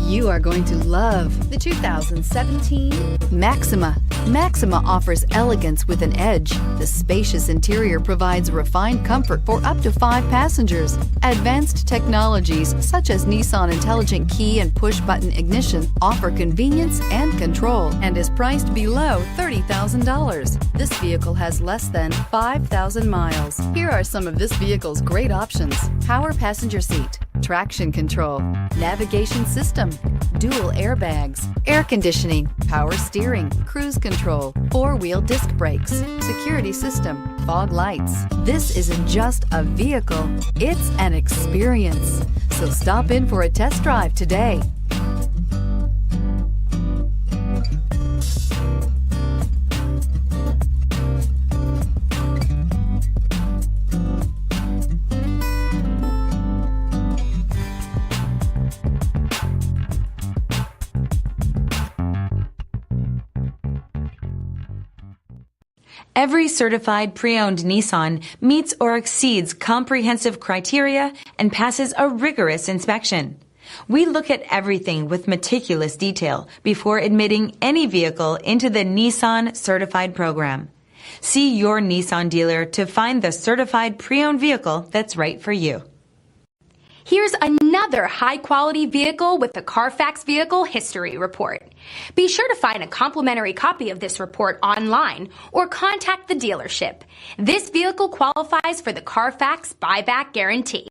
You are going to love the 2017 Maxima. Maxima offers elegance with an edge. The spacious interior provides refined comfort for up to 5 passengers. Advanced technologies such as Nissan Intelligent Key and push-button ignition offer convenience and control and is priced below $30,000. This vehicle has less than 5,000 miles. Here are some of this vehicle's great options: power passenger seat, traction control, navigation system, dual airbags, air conditioning, power steering, cruise control, 4-wheel disc brakes, security system, fog lights. This isn't just a vehicle, it's an experience. So stop in for a test drive today. Every certified pre-owned Nissan meets or exceeds comprehensive criteria and passes a rigorous inspection. We look at everything with meticulous detail before admitting any vehicle into the Nissan Certified Program. See your Nissan dealer to find the certified pre-owned vehicle that's right for you. Here's another high-quality vehicle with the Carfax Vehicle History Report. Be sure to find a complimentary copy of this report online or contact the dealership. This vehicle qualifies for the Carfax Buyback Guarantee.